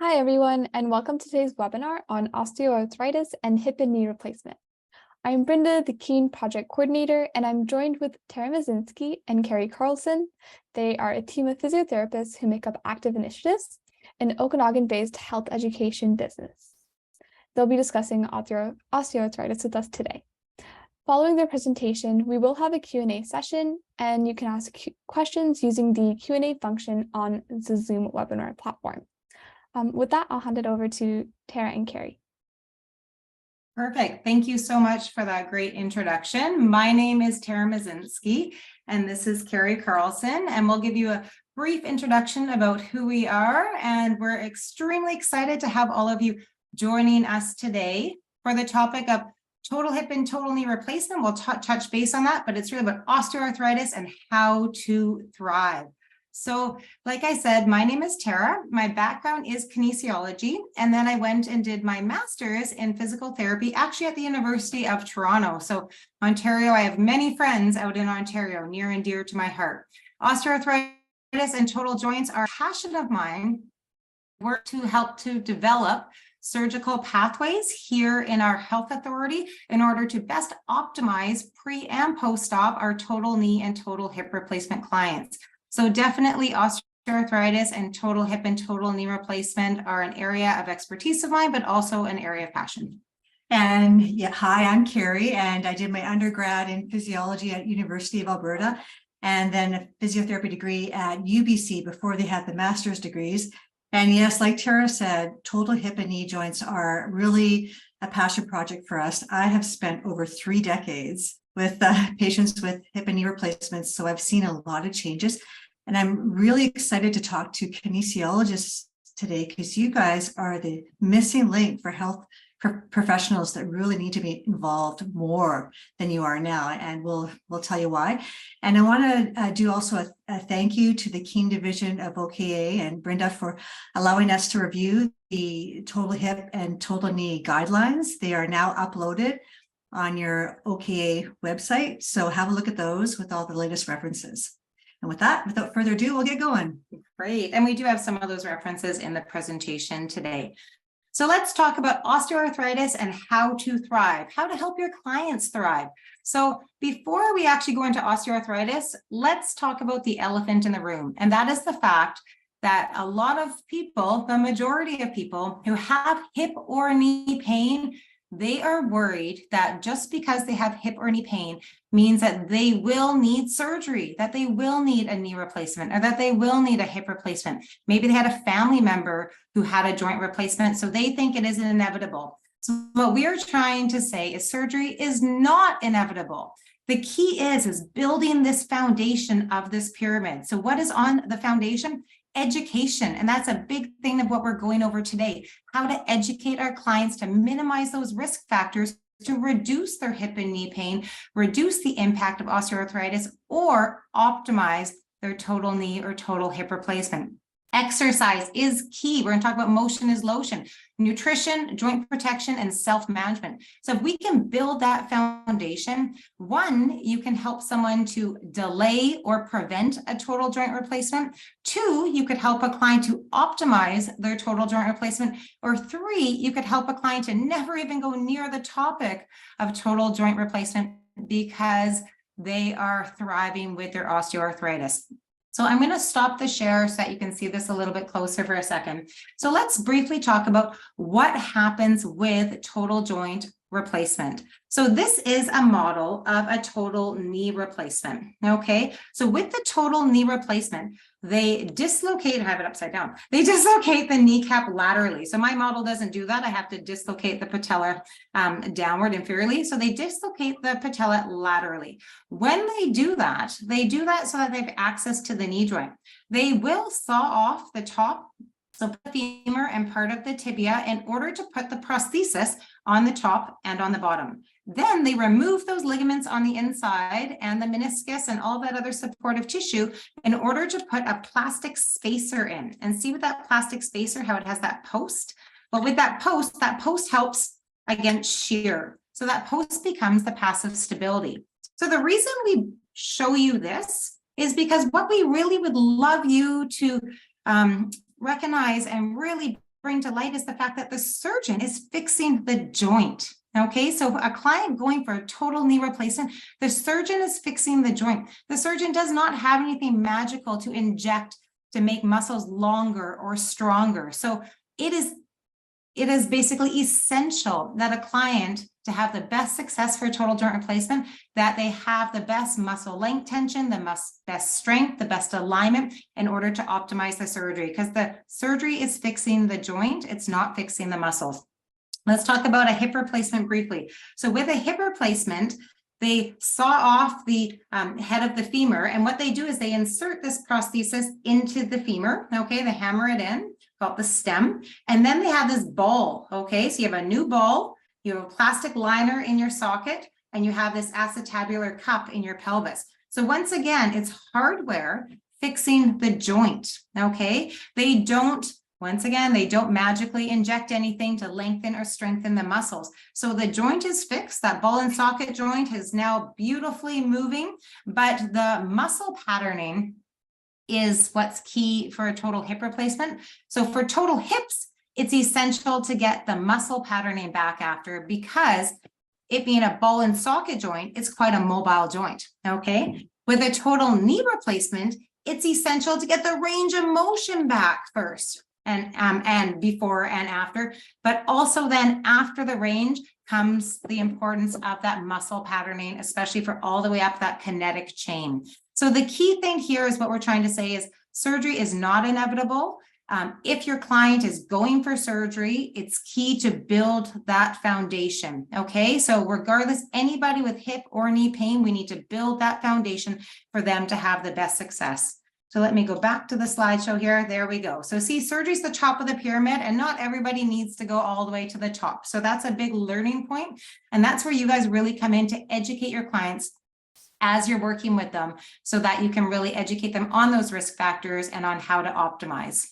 Hi, everyone, and welcome to today's webinar on osteoarthritis and hip and knee replacement. I'm Brenda, the Keen Project Coordinator, and I'm joined with Tara Mazinski and Carrie Carlson. They are a team of physiotherapists who make up Active Initiatives, an Okanagan-based health education business. They'll be discussing osteoarthritis with us today. Following their presentation, we will have a Q&A session, and you can ask questions using the Q&A function on the Zoom webinar platform. With that, I'll hand it over to Tara and Carrie. Perfect. Thank you so much for that great introduction. My name is Tara Mazinski, and this is Carrie Carlson, and we'll give you a brief introduction about who we are, and we're extremely excited to have all of you joining us today for the topic of total hip and total knee replacement. We'll touch base on that, but it's really about osteoarthritis and how to thrive. So, like I said, my name is Tara. My background is kinesiology, and then I went and did my master's in physical therapy, actually at the University of Toronto. So, Ontario, I have many friends out in Ontario, near and dear to my heart. Osteoarthritis and total joints are a passion of mine. Work to help to develop surgical pathways here in our health authority in order to best optimize pre and post-op our total knee and total hip replacement clients. So definitely osteoarthritis and total hip and total knee replacement are an area of expertise of mine, but also an area of passion. And yeah, hi, I'm Carrie, and I did my undergrad in physiology at University of Alberta, and then a physiotherapy degree at UBC before they had the master's degrees. And yes, like Tara said, total hip and knee joints are really a passion project for us. I have spent over 3 decades with patients with hip and knee replacements, so I've seen a lot of changes. And I'm really excited to talk to kinesiologists today because you guys are the missing link for health professionals that really need to be involved more than you are now. And we'll tell you why. And I want to do also a thank you to the Keen Division of OKA and Brenda for allowing us to review the total hip and total knee guidelines. They are now uploaded on your OKA website. So have a look at those with all the latest references. And with that, without further ado, we'll get going. Great. And we do have some of those references in the presentation today. So let's talk about osteoarthritis and how to thrive, how to help your clients thrive. So before we actually go into osteoarthritis, let's talk about the elephant in the room. And that is the fact that a lot of people, the majority of people who have hip or knee pain, they are worried that just because they have hip or knee pain means that they will need surgery, that they will need a knee replacement, or that they will need a hip replacement. Maybe they had a family member who had a joint replacement, so they think it is inevitable. So what we are trying to say is surgery is not inevitable. The key is building this foundation of this pyramid. So what is on the foundation? Education. And that's a big thing of what we're going over today, how to educate our clients to minimize those risk factors to reduce their hip and knee pain, reduce the impact of osteoarthritis, or optimize their total knee or total hip replacement. Exercise is key. We're going to talk about motion is lotion, nutrition, joint protection, and self-management. So if we can build that foundation, one, you can help someone to delay or prevent a total joint replacement. 2, you could help a client to optimize their total joint replacement. Or 3, you could help a client to never even go near the topic of total joint replacement because they are thriving with their osteoarthritis. So I'm going to stop the share so that you can see this a little bit closer for a second. So let's briefly talk about what happens with total joint replacement. So this is a model of a total knee replacement. Okay, so with the total knee replacement, they dislocate, I have it upside down, they dislocate the kneecap laterally. So my model doesn't do that. I have to dislocate the patella downward inferiorly. So they dislocate the patella laterally. When they do that so that they have access to the knee joint. They will saw off the top, so the femur and part of the tibia, in order to put the prosthesis on the top and on the bottom. Then they remove those ligaments on the inside and the meniscus and all that other supportive tissue in order to put a plastic spacer in. And see with that plastic spacer, how it has that post? Well, with that post helps against shear. So that post becomes the passive stability. So the reason we show you this is because what we really would love you to recognize and really bring to light is the fact that the surgeon is fixing the joint. Okay, so a client going for a total knee replacement, the surgeon is fixing the joint. The surgeon does not have anything magical to inject to make muscles longer or stronger. So it is basically essential that a client, to have the best success for total joint replacement, that they have the best muscle length tension, the best strength, the best alignment in order to optimize the surgery, because the surgery is fixing the joint, it's not fixing the muscles. Let's talk about a hip replacement briefly. So with a hip replacement, they saw off the head of the femur, and what they do is they insert this prosthesis into the femur. Okay, they hammer it in, called the stem, and then they have this ball. Okay, so you have a new ball, you have a plastic liner in your socket, and you have this acetabular cup in your pelvis. So once again, it's hardware fixing the joint. Okay, they don't magically inject anything to lengthen or strengthen the muscles. So the joint is fixed. That ball and socket joint is now beautifully moving, but the muscle patterning is what's key for a total hip replacement. So for total hips, it's essential to get the muscle patterning back after, because it being a ball and socket joint, it's quite a mobile joint. Okay. With a total knee replacement, it's essential to get the range of motion back first. And before and after, but also then after the range comes the importance of that muscle patterning, especially for all the way up that kinetic chain. So the key thing here is what we're trying to say is surgery is not inevitable. If your client is going for surgery, it's key to build that foundation. Okay, so regardless, anybody with hip or knee pain, we need to build that foundation for them to have the best success. So let me go back to the slideshow here. There we go. So see, surgery is the top of the pyramid, and not everybody needs to go all the way to the top. So that's a big learning point. And that's where you guys really come in to educate your clients as you're working with them, so that you can really educate them on those risk factors and on how to optimize.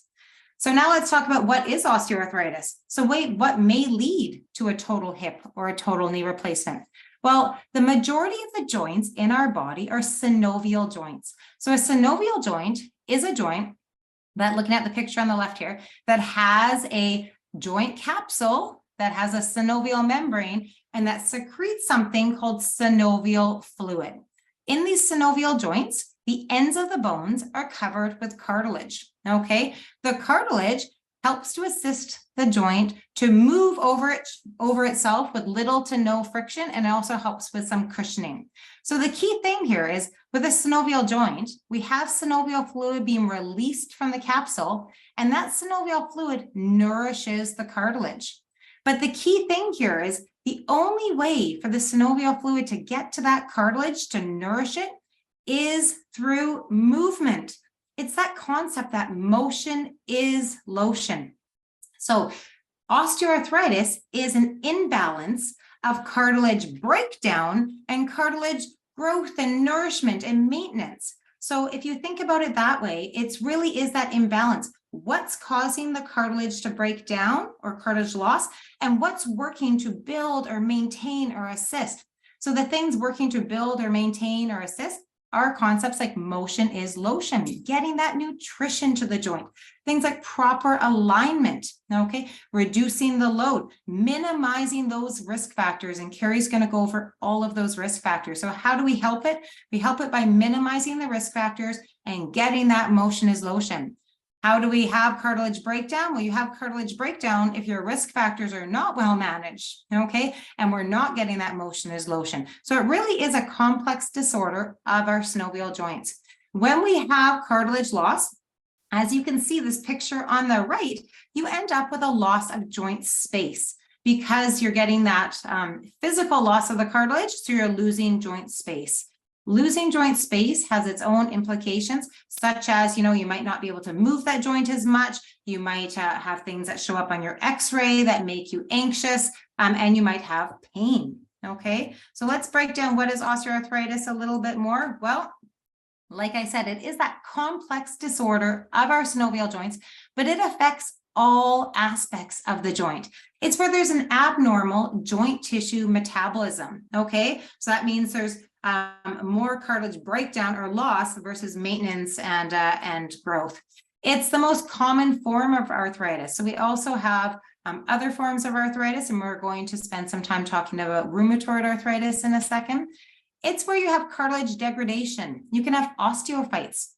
So now let's talk about what is osteoarthritis. So what may lead to a total hip or a total knee replacement? Well, the majority of the joints in our body are synovial joints. So a synovial joint is a joint that, looking at the picture on the left here, that has a joint capsule that has a synovial membrane and that secretes something called synovial fluid. In these synovial joints, the ends of the bones are covered with cartilage. Okay, the cartilage helps to assist the joint to move over itself with little to no friction, and it also helps with some cushioning. So the key thing here is, with a synovial joint, we have synovial fluid being released from the capsule, and that synovial fluid nourishes the cartilage. But the key thing here is the only way for the synovial fluid to get to that cartilage to nourish it is through movement. It's that concept that motion is lotion. So osteoarthritis is an imbalance of cartilage breakdown and cartilage growth and nourishment and maintenance. So if you think about it that way, it's really is that imbalance. What's causing the cartilage to break down or cartilage loss, and what's working to build or maintain or assist? So the things working to build or maintain or assist are concepts like motion is lotion, getting that nutrition to the joint, things like proper alignment, okay, reducing the load, minimizing those risk factors. And Carrie's going to go over all of those risk factors. So how do we help it? We help it by minimizing the risk factors and getting that motion is lotion. How do we have cartilage breakdown? Well, you have cartilage breakdown if your risk factors are not well managed, okay? And we're not getting that motion is lotion. So it really is a complex disorder of our synovial joints. When we have cartilage loss, as you can see this picture on the right, you end up with a loss of joint space because you're getting that physical loss of the cartilage, so you're losing joint space. Losing joint space has its own implications, such as, you might not be able to move that joint as much. You might have things that show up on your x-ray that make you anxious, and you might have pain. Okay, so let's break down what is osteoarthritis a little bit more. Well, like I said, it is that complex disorder of our synovial joints, but it affects all aspects of the joint. It's where there's an abnormal joint tissue metabolism. Okay, so that means there's more cartilage breakdown or loss versus maintenance and growth. It's the most common form of arthritis. So we also have other forms of arthritis, and we're going to spend some time talking about rheumatoid arthritis in a second. It's where you have cartilage degradation. You can have osteophytes.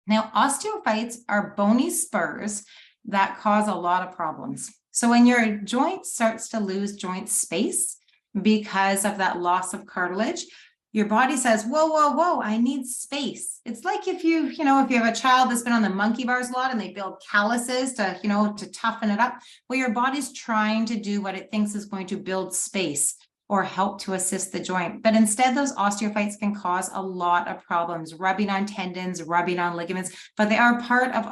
Now, osteophytes are bony spurs that cause a lot of problems. So when your joint starts to lose joint space because of that loss of cartilage, your body says, whoa, whoa, whoa, I need space. It's like if you have a child that's been on the monkey bars a lot and they build calluses to toughen it up. Well, your body's trying to do what it thinks is going to build space or help to assist the joint. But instead, those osteophytes can cause a lot of problems, rubbing on tendons, rubbing on ligaments, but they are part of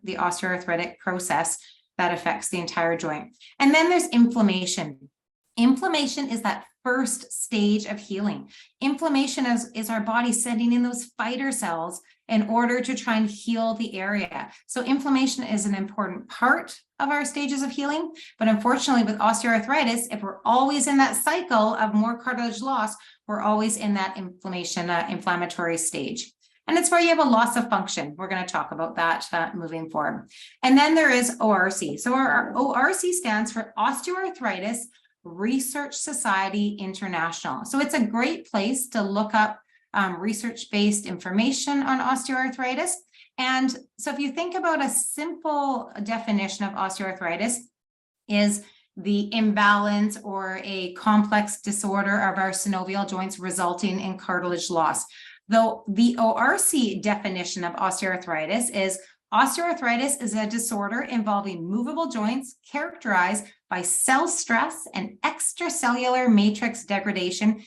the osteoarthritic process that affects the entire joint. And then there's inflammation. Inflammation is that first stage of healing. Inflammation is our body sending in those fighter cells in order to try and heal the area. So inflammation is an important part of our stages of healing. But unfortunately, with osteoarthritis, if we're always in that cycle of more cartilage loss, we're always in that inflammatory stage. And it's where you have a loss of function. We're going to talk about that moving forward. And then there is ORC. So our ORC stands for Osteoarthritis Research Society International. So it's a great place to look up research-based information on osteoarthritis. And so if you think about a simple definition of osteoarthritis is the imbalance or a complex disorder of our synovial joints resulting in cartilage loss. Though the ORC definition of osteoarthritis is osteoarthritis is a disorder involving movable joints characterized by cell stress and extracellular matrix degradation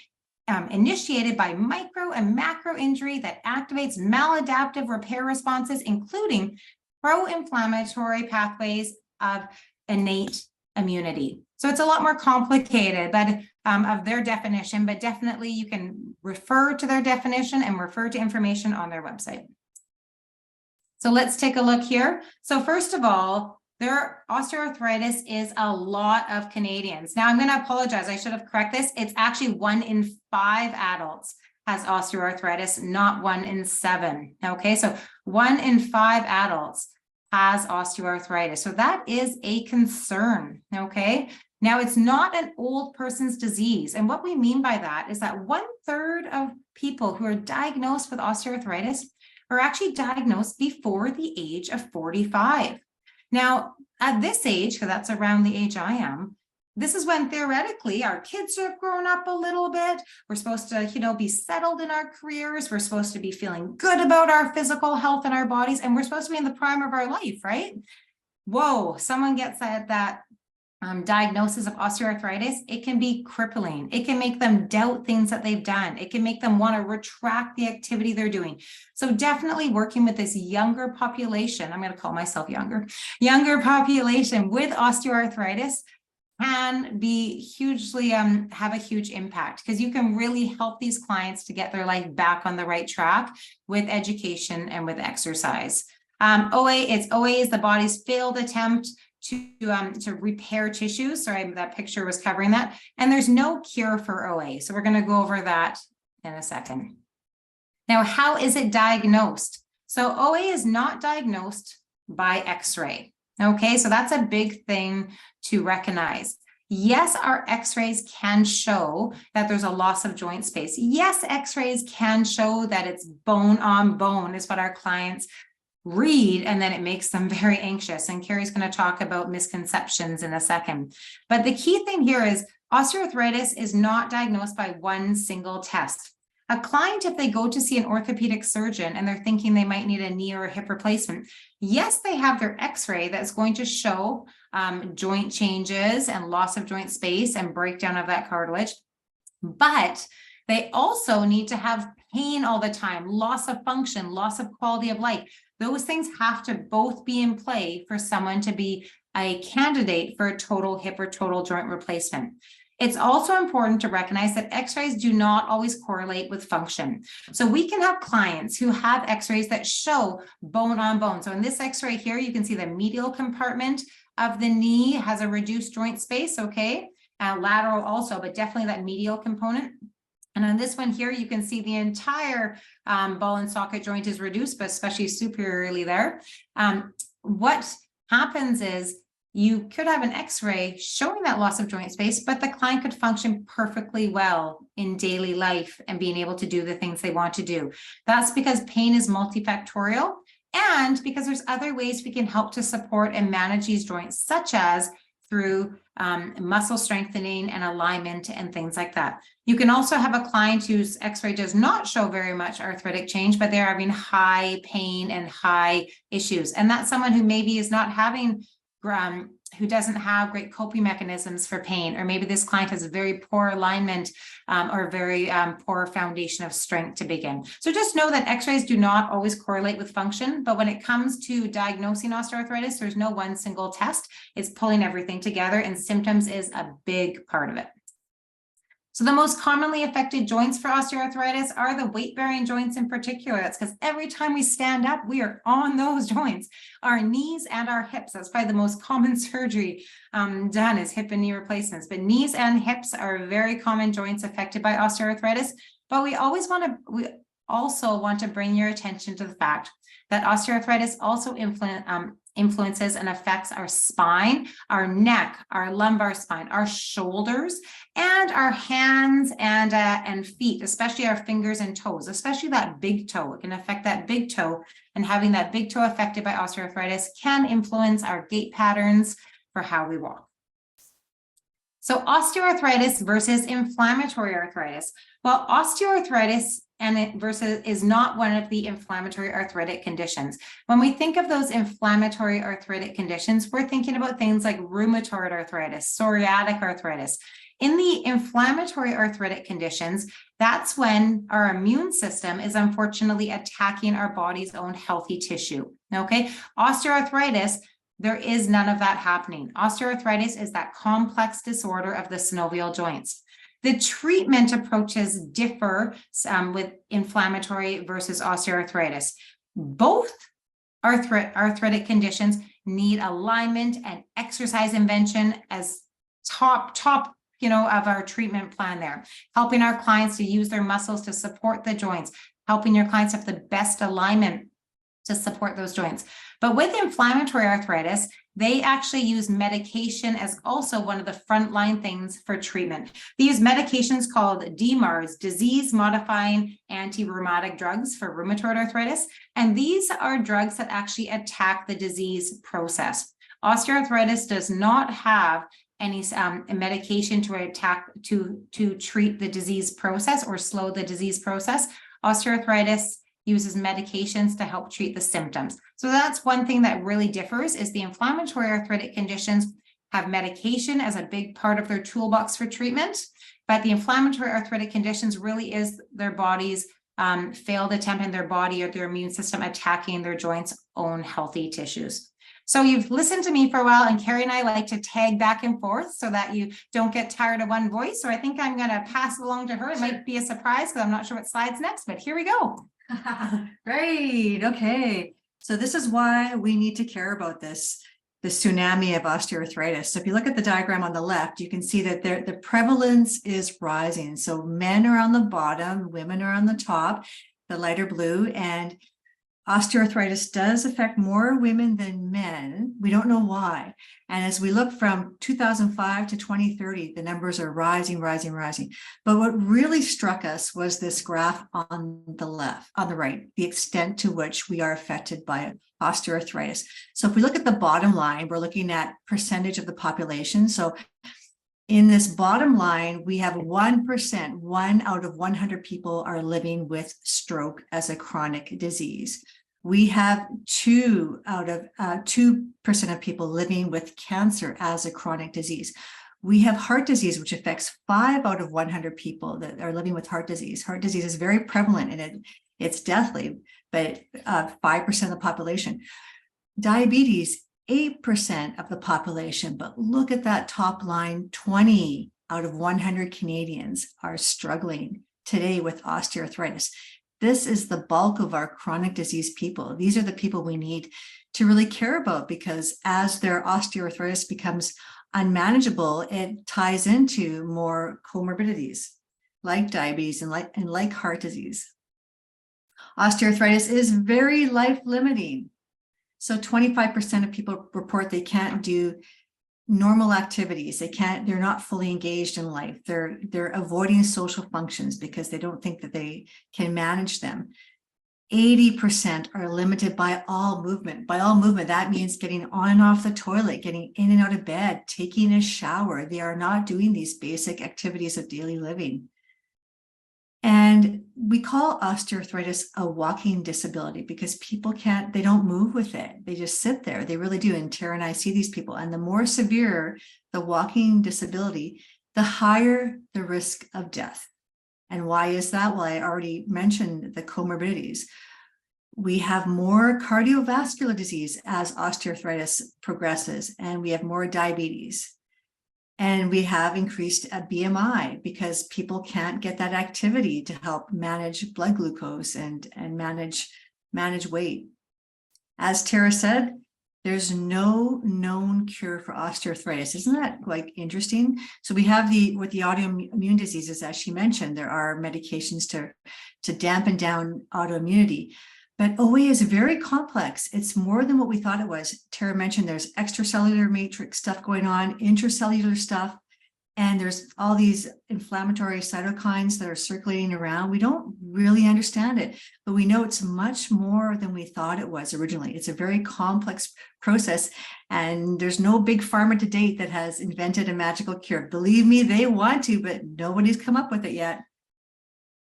initiated by micro and macro injury that activates maladaptive repair responses, including pro-inflammatory pathways of innate immunity. So it's a lot more complicated of their definition, but definitely you can refer to their definition and refer to information on their website. So let's take a look here. So first of all, their osteoarthritis is a lot of Canadians. Now I'm going to apologize. I should have corrected this. It's actually 1 in 5 adults has osteoarthritis, not 1 in 7. Okay, so 1 in 5 adults has osteoarthritis. So that is a concern. Okay, now it's not an old person's disease. And what we mean by that is that 1/3 of people who are diagnosed with osteoarthritis are actually diagnosed before the age of 45. Now, at this age, because that's around the age I am, this is when theoretically our kids have grown up a little bit. We're supposed to, be settled in our careers. We're supposed to be feeling good about our physical health and our bodies, and we're supposed to be in the prime of our life, right? Whoa, someone gets that diagnosis of osteoarthritis, it can be crippling. It can make them doubt things that they've done. It can make them want to retract the activity they're doing. So definitely working with this younger population, I'm going to call myself younger population with osteoarthritis can be hugely, have a huge impact because you can really help these clients to get their life back on the right track with education and with exercise. OA is the body's failed attempt to repair tissues. Sorry, that picture was covering that. And there's no cure for OA. So we're going to go over that in a second. Now, how is it diagnosed? So OA is not diagnosed by X-ray. Okay, so that's a big thing to recognize. Yes, our X-rays can show that there's a loss of joint space. Yes, X-rays can show that it's bone on bone is what our clients read, and then it makes them very anxious. And Carrie's going to talk about misconceptions in a second. But the key thing here is osteoarthritis is not diagnosed by one single test. A client, if they go to see an orthopedic surgeon and they're thinking they might need a knee or a hip replacement, yes, they have their X-ray that's going to show joint changes and loss of joint space and breakdown of that cartilage. But they also need to have pain all the time, loss of function, loss of quality of life. Those things have to both be in play for someone to be a candidate for a total hip or total joint replacement. It's also important to recognize that X-rays do not always correlate with function. So we can have clients who have X-rays that show bone on bone. So in this X-ray here, you can see the medial compartment of the knee has a reduced joint space, okay? Lateral also, but definitely that medial component. And on this one here, you can see the entire ball and socket joint is reduced, but especially superiorly there. What happens is you could have an x-ray showing that loss of joint space, but the client could function perfectly well in daily life and being able to do the things they want to do. That's because pain is multifactorial, and because there's other ways we can help to support and manage these joints, such as through muscle strengthening and alignment and things like that. You can also have a client whose x-ray does not show very much arthritic change, but they're having high pain and high issues. And that's someone who maybe is not having, who doesn't have great coping mechanisms for pain, or maybe this client has a very poor alignment or very poor foundation of strength to begin. So just know that x-rays do not always correlate with function, but when it comes to diagnosing osteoarthritis, there's no one single test. It's pulling everything together, and symptoms is a big part of it. So the most commonly affected joints for osteoarthritis are the weight-bearing joints in particular. That's because every time we stand up, we are on those joints, our knees and our hips. That's probably the most common surgery done is hip and knee replacements. But knees and hips are very common joints affected by osteoarthritis. But we also want to bring your attention to the fact that osteoarthritis also influences and affects our spine, our neck, our lumbar spine, our shoulders, and our hands and feet, especially our fingers and toes, especially that big toe. It can affect that big toe, and having that big toe affected by osteoarthritis can influence our gait patterns for how we walk. So osteoarthritis versus inflammatory arthritis. Well, osteoarthritis is not one of the inflammatory arthritic conditions. When we think of those inflammatory arthritic conditions, we're thinking about things like rheumatoid arthritis, psoriatic arthritis. In the inflammatory arthritic conditions, that's when our immune system is unfortunately attacking our body's own healthy tissue. Okay, osteoarthritis, there is none of that happening. Osteoarthritis is that complex disorder of the synovial joints. The treatment approaches differ with inflammatory versus osteoarthritis. Both arthritic conditions need alignment and exercise intervention as top of our treatment plan there, helping our clients to use their muscles to support the joints, helping your clients have the best alignment to support those joints. But with inflammatory arthritis, they actually use medication as also one of the frontline things for treatment. They use medications called DMARDs, disease-modifying anti-rheumatic drugs for rheumatoid arthritis. And these are drugs that actually attack the disease process. Osteoarthritis does not have any medication to treat the disease process or slow the disease process. Osteoarthritis uses medications to help treat the symptoms. So that's one thing that really differs, is the inflammatory arthritic conditions have medication as a big part of their toolbox for treatment, but the inflammatory arthritic conditions really is their body's failed attempt in their body or their immune system attacking their joints' own healthy tissues. So you've listened to me for a while, and Carrie and I like to tag back and forth so that you don't get tired of one voice. So I think I'm going to pass it along to her. It might be a surprise because I'm not sure what slide's next, but here we go. Great. Okay. So this is why we need to care about this tsunami of osteoarthritis. So if you look at the diagram on the left, you can see that the prevalence is rising. So men are on the bottom, women are on the top, the lighter blue, and osteoarthritis does affect more women than men. We don't know why. And as we look from 2005 to 2030, the numbers are rising, rising, rising. But what really struck us was this graph on the left, on the right, the extent to which we are affected by osteoarthritis. So if we look at the bottom line, we're looking at percentage of the population. So in this bottom line, we have 1%, 1 out of 100 people are living with stroke as a chronic disease. We have 2 out of 2% of people living with cancer as a chronic disease. We have heart disease, which affects 5 out of 100 people that are living with heart disease. Heart disease is very prevalent and it's deathly, but 5% of the population. Diabetes, 8% of the population, but look at that top line, 20 out of 100 Canadians are struggling today with osteoarthritis. This is the bulk of our chronic disease people. These are the people we need to really care about, because as their osteoarthritis becomes unmanageable, it ties into more comorbidities like diabetes, and like heart disease. Osteoarthritis is very life-limiting. So 25% of people report they can't do normal activities. They're not fully engaged in life. They're avoiding social functions because they don't think that they can manage them. 80% are limited by all movement. By all movement, that means getting on and off the toilet, getting in and out of bed, taking a shower. They are not doing these basic activities of daily living. And we call osteoarthritis a walking disability because people they don't move with it. They just sit there. They really do. And Tara and I see these people. And the more severe the walking disability, the higher the risk of death. And why is that? Well, I already mentioned the comorbidities. We have more cardiovascular disease as osteoarthritis progresses, and we have more diabetes. And we have increased BMI because people can't get that activity to help manage blood glucose and manage weight. As Tara said, there's no known cure for osteoarthritis. Isn't that like interesting? So we have with the autoimmune diseases, as she mentioned, there are medications to dampen down autoimmunity. But OA is very complex. It's more than what we thought it was. Tara mentioned there's extracellular matrix stuff going on, intracellular stuff, and there's all these inflammatory cytokines that are circulating around. We don't really understand it, but we know it's much more than we thought it was originally. It's a very complex process, and there's no big pharma to date that has invented a magical cure. Believe me, they want to, but nobody's come up with it yet.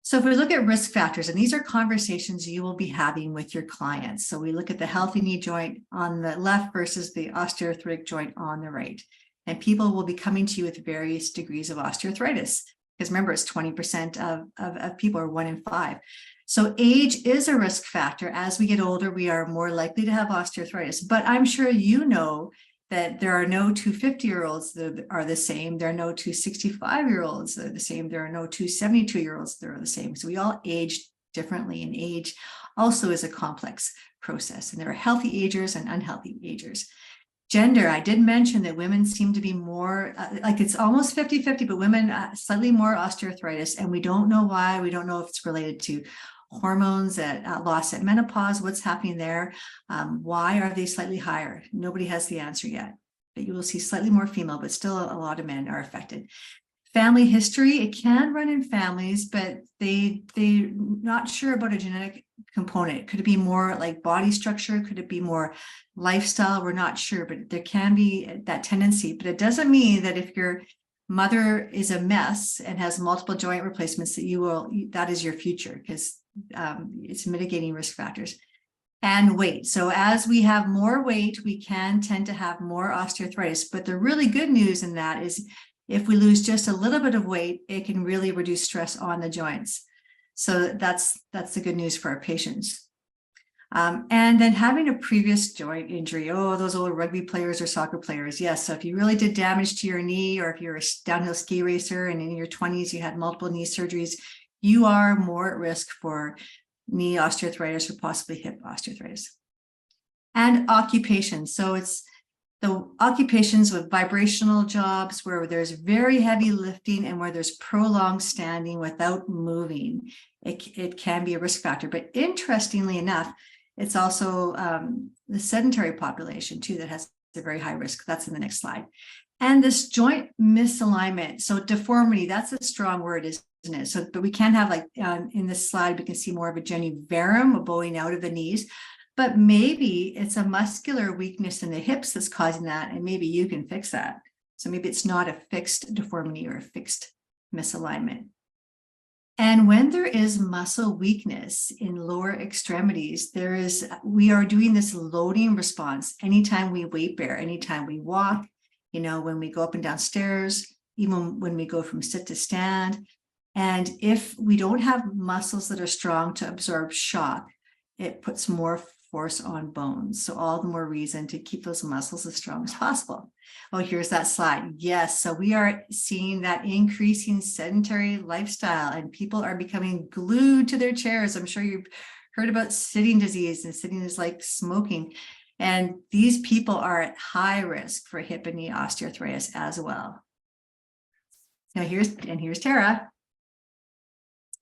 So if we look at risk factors, and these are conversations you will be having with your clients. So we look at the healthy knee joint on the left versus the osteoarthritic joint on the right. And people will be coming to you with various degrees of osteoarthritis. Because remember, it's 20% of people, or 1 in 5. So age is a risk factor. As we get older, we are more likely to have osteoarthritis. But I'm sure you know that there are no two 50-year-olds that are the same. There are no two 65-year-olds that are the same. There are no two 72-year-olds that are the same. So we all age differently, and age also is a complex process. And there are healthy agers and unhealthy agers. Gender, I did mention that women seem to be more, like it's almost 50-50, but women slightly more osteoarthritis, and we don't know why. We don't know if it's related to hormones loss at menopause, what's happening there. Why are they slightly higher? Nobody has the answer yet, but you will see slightly more female, but still a lot of men are affected. Family history, it can run in families, but they're not sure about a genetic component. Could it be more like body structure? Could it be more lifestyle? We're not sure, but there can be that tendency. But it doesn't mean that if your mother is a mess and has multiple joint replacements that is your future, because it's mitigating risk factors. And weight. So as we have more weight, we can tend to have more osteoarthritis. But the really good news in that is if we lose just a little bit of weight, it can really reduce stress on the joints. So that's the good news for our patients. And then having a previous joint injury. Oh, those old rugby players or soccer players. Yes. So if you really did damage to your knee, or if you're a downhill ski racer and in your 20s, you had multiple knee surgeries, you are more at risk for knee osteoarthritis or possibly hip osteoarthritis. And occupation. So it's the occupations with vibrational jobs where there's very heavy lifting and where there's prolonged standing without moving. It can be a risk factor. But interestingly enough, it's also the sedentary population too that has a very high risk. That's in the next slide. And this joint misalignment. So deformity, that's a strong word, isn't it? So, but we can have, like in this slide, we can see more of a geniverum, a bowing out of the knees. But maybe it's a muscular weakness in the hips that's causing that, and maybe you can fix that. So maybe it's not a fixed deformity or a fixed misalignment. And when there is muscle weakness in lower extremities, we are doing this loading response anytime we weight bear, anytime we walk, when we go up and down stairs, even when we go from sit to stand. And if we don't have muscles that are strong to absorb shock, it puts more force on bones. So all the more reason to keep those muscles as strong as possible. Oh, here's that slide. Yes. So we are seeing that increasing sedentary lifestyle, and people are becoming glued to their chairs. I'm sure you've heard about sitting disease, and sitting is like smoking. And these people are at high risk for hip and knee osteoarthritis as well. Now here's Tara.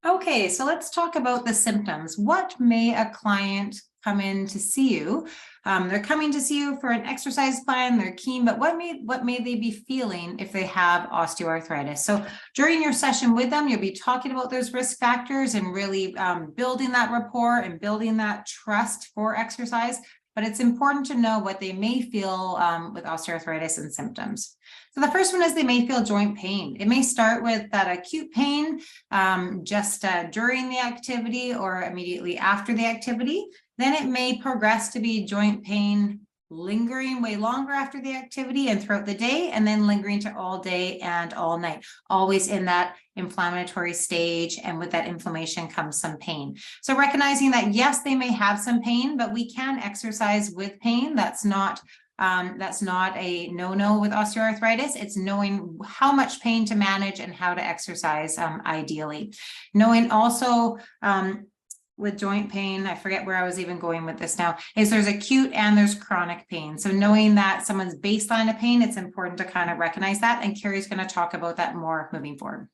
Okay, so let's talk about the symptoms. What may a client come in to see you? They're coming to see you for an exercise plan, they're keen, but what may they be feeling if they have osteoarthritis? So during your session with them, you'll be talking about those risk factors and really building that rapport and building that trust for exercise. But it's important to know what they may feel with osteoarthritis and symptoms. So the first one is they may feel joint pain. It may start with that acute pain just during the activity or immediately after the activity. Then it may progress to be joint pain lingering way longer after the activity and throughout the day, and then lingering to all day and all night, always in that inflammatory stage. And with that inflammation comes some pain. So recognizing that, yes, they may have some pain, but we can exercise with pain. That's not a no-no with osteoarthritis. It's knowing how much pain to manage and how to exercise ideally. Knowing also with joint pain, I forget where I was even going with this now, is there's acute and there's chronic pain. So knowing that someone's baseline of pain, it's important to kind of recognize that. And Carrie's going to talk about that more moving forward.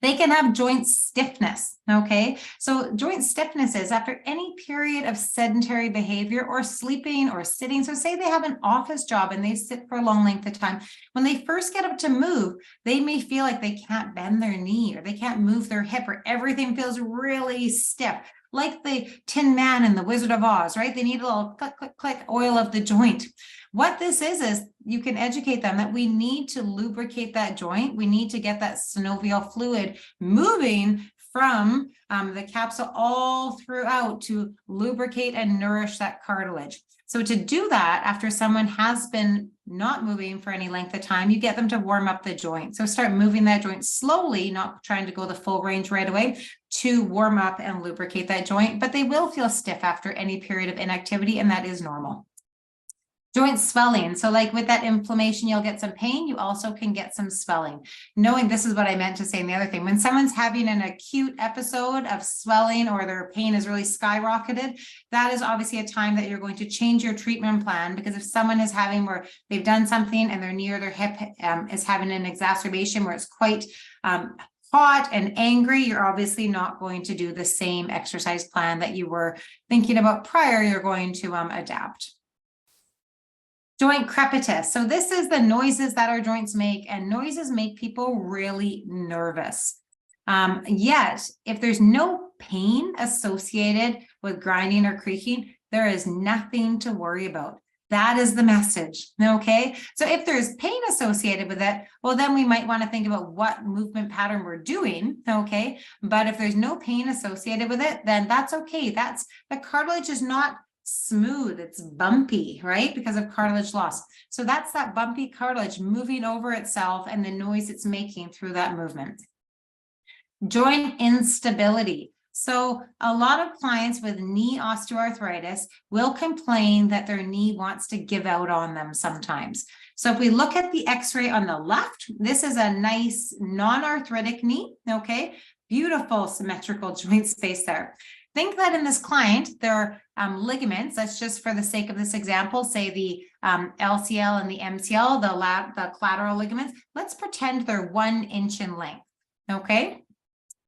They can have joint stiffness, okay? So joint stiffness is after any period of sedentary behavior or sleeping or sitting. So say they have an office job and they sit for a long length of time. When they first get up to move, they may feel like they can't bend their knee or they can't move their hip or everything feels really stiff. Like the Tin Man in the Wizard of Oz, right? They need a little click, click, click, oil of the joint. What this is you can educate them that we need to lubricate that joint. We need to get that synovial fluid moving from the capsule all throughout to lubricate and nourish that cartilage. So to do that, after someone has been not moving for any length of time, you get them to warm up the joint. So start moving that joint slowly, not trying to go the full range right away, to warm up and lubricate that joint. But they will feel stiff after any period of inactivity, and that is normal. Joint swelling. So like with that inflammation, you'll get some pain. You also can get some swelling. Knowing this is what I meant to say in the other thing. When someone's having an acute episode of swelling or their pain is really skyrocketed, that is obviously a time that you're going to change your treatment plan, because if someone is having where they've done something and their knee or their hip is having an exacerbation where it's quite hot and angry, you're obviously not going to do the same exercise plan that you were thinking about prior. You're going to adapt. Joint crepitus. So this is the noises that our joints make, and noises make people really nervous. Yet, if there's no pain associated with grinding or creaking, there is nothing to worry about. That is the message, okay? So if there's pain associated with it, well, then we might want to think about what movement pattern we're doing, okay? But if there's no pain associated with it, then that's okay. That's the cartilage is not smooth, it's bumpy, right? Because of cartilage loss. So that's that bumpy cartilage moving over itself and the noise it's making through that movement. Joint instability. So a lot of clients with knee osteoarthritis will complain that their knee wants to give out on them sometimes. So if we look at the x-ray on the left, this is a nice non-arthritic knee, okay? Beautiful symmetrical joint space there. Think that in this client, there are ligaments. That's just for the sake of this example, say the LCL and the MCL, the collateral ligaments. Let's pretend they're 1 inch in length, okay?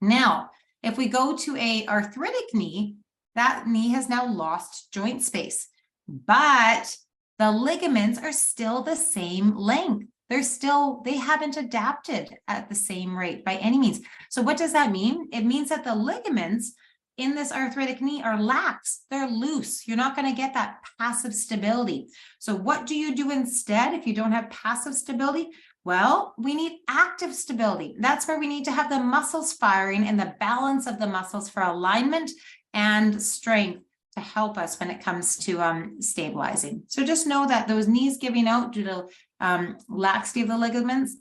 Now, if we go to a arthritic knee, that knee has now lost joint space, but the ligaments are still the same length. They haven't adapted at the same rate by any means. So what does that mean? It means that the ligaments in this arthritic knee are lax, they're loose. You're not going to get that passive stability. So what do you do instead if you don't have passive stability? Well, we need active stability. That's where we need to have the muscles firing and the balance of the muscles for alignment and strength to help us when it comes to stabilizing. So just know that those knees giving out due to laxity of the ligaments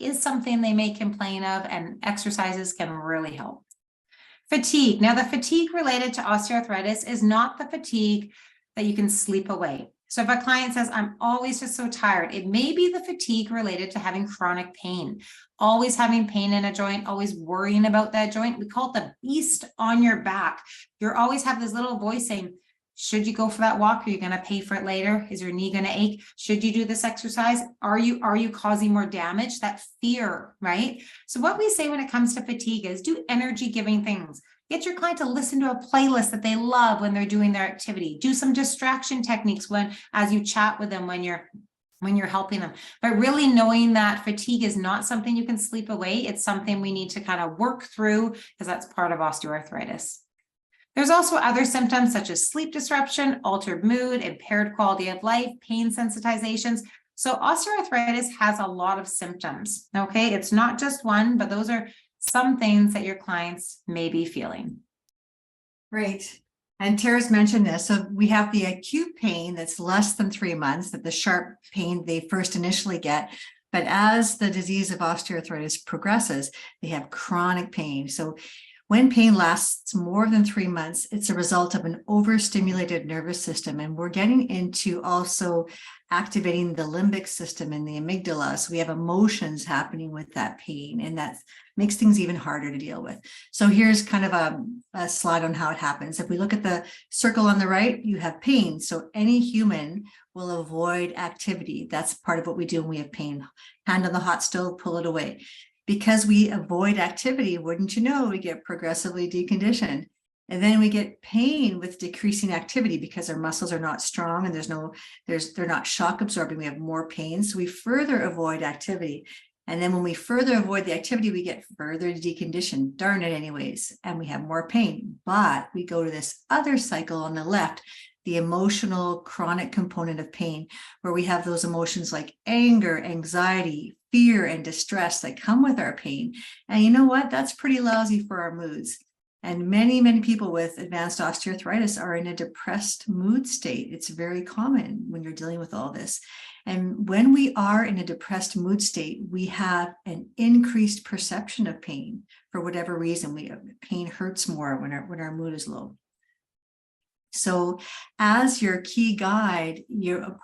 is something they may complain of, and exercises can really help. Fatigue. Now, the fatigue related to osteoarthritis is not the fatigue that you can sleep away. So if a client says, I'm always just so tired, it may be the fatigue related to having chronic pain, always having pain in a joint, always worrying about that joint. We call it the beast on your back. You always have this little voice saying, Should you go for that walk? Are you going to pay for it later? Is your knee going to ache? Should you do this exercise? Are you causing more damage? That fear, right? So what we say when it comes to fatigue is do energy giving things. Get your client to listen to a playlist that they love when they're doing their activity. Do some distraction techniques as you chat with them when you're helping them. But really knowing that fatigue is not something you can sleep away. It's something we need to kind of work through because that's part of osteoarthritis. There's also other symptoms such as sleep disruption, altered mood, impaired quality of life, pain sensitizations. So osteoarthritis has a lot of symptoms, okay? It's not just one, but those are some things that your clients may be feeling. Great. And Tara's mentioned this. So we have the acute pain that's less than 3 months, that the sharp pain they first initially get. But as the disease of osteoarthritis progresses, they have chronic pain. So when pain lasts more than 3 months, it's a result of an overstimulated nervous system. And we're getting into also activating the limbic system and the amygdala. So we have emotions happening with that pain, and that makes things even harder to deal with. So here's kind of a slide on how it happens. If we look at the circle on the right, you have pain. So any human will avoid activity. That's part of what we do when we have pain. Hand on the hot stove, pull it away. Because we avoid activity, wouldn't you know, we get progressively deconditioned. And then we get pain with decreasing activity because our muscles are not strong and they're not shock absorbing. We have more pain. So we further avoid activity. And then when we further avoid the activity, we get further deconditioned. Darn it anyways. And we have more pain. But we go to this other cycle on the left, the emotional chronic component of pain, where we have those emotions like anger, anxiety, fear, and distress that come with our pain. And you know what? That's pretty lousy for our moods. And many, many people with advanced osteoarthritis are in a depressed mood state. It's very common when you're dealing with all this. And when we are in a depressed mood state, we have an increased perception of pain for whatever reason. Pain hurts more when our mood is low. So as your key guide,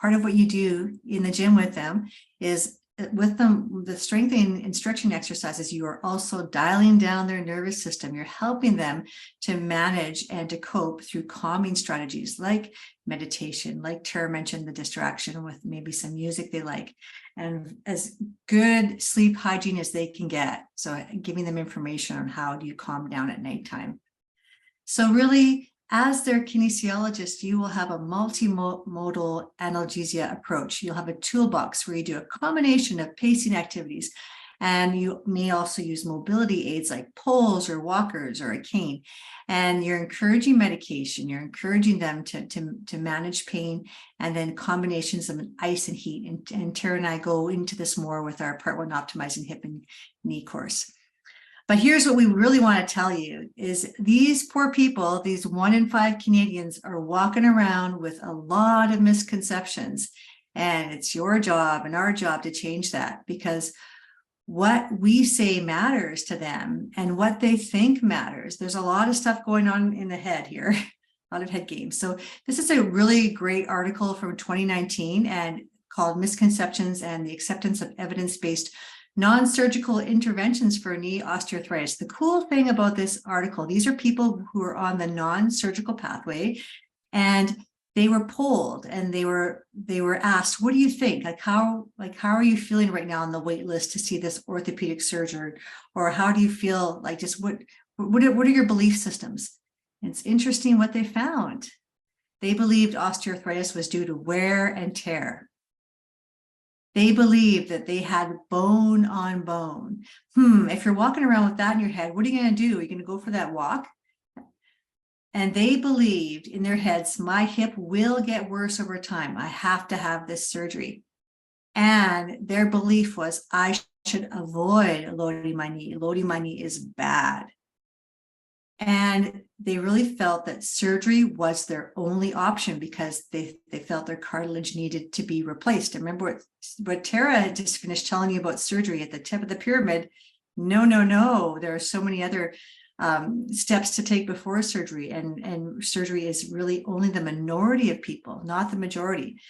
part of what you do in the gym with them is with them, the strengthening and stretching exercises, you are also dialing down their nervous system. You're helping them to manage and to cope through calming strategies like meditation, like Tara mentioned, the distraction with maybe some music they like, and as good sleep hygiene as they can get. So giving them information on how do you calm down at nighttime. So really, as their kinesiologist, you will have a multimodal analgesia approach. You'll have a toolbox where you do a combination of pacing activities, and you may also use mobility aids like poles or walkers or a cane. And you're encouraging medication. You're encouraging them to manage pain, and then combinations of ice and heat. And Tara and I go into this more with our Part 1 Optimizing Hip and Knee course. But here's what we really want to tell you is these poor people, these 1 in 5 Canadians, are walking around with a lot of misconceptions. And it's your job and our job to change that, because what we say matters to them and what they think matters. There's a lot of stuff going on in the head here, a lot of head games. So this is a really great article from 2019 and called Misconceptions and the Acceptance of Evidence-Based Non-Surgical Interventions for Knee Osteoarthritis. The cool thing about this article, these are people who are on the non-surgical pathway, and they were polled and they were asked, what do you think? How are you feeling right now on the wait list to see this orthopedic surgeon? Or how do you feel, like, just what are your belief systems? And it's interesting what they found. They believed osteoarthritis was due to wear and tear. They believed that they had bone on bone. If you're walking around with that in your head, what are you going to do? Are you going to go for that walk? And they believed in their heads, my hip will get worse over time. I have to have this surgery. And their belief was, I should avoid loading my knee. Loading my knee is bad. And they really felt that surgery was their only option because they felt their cartilage needed to be replaced. And remember what Tara had just finished telling you about surgery at the tip of the pyramid. No. There are so many other steps to take before surgery. And surgery is really only the minority of people, not the majority.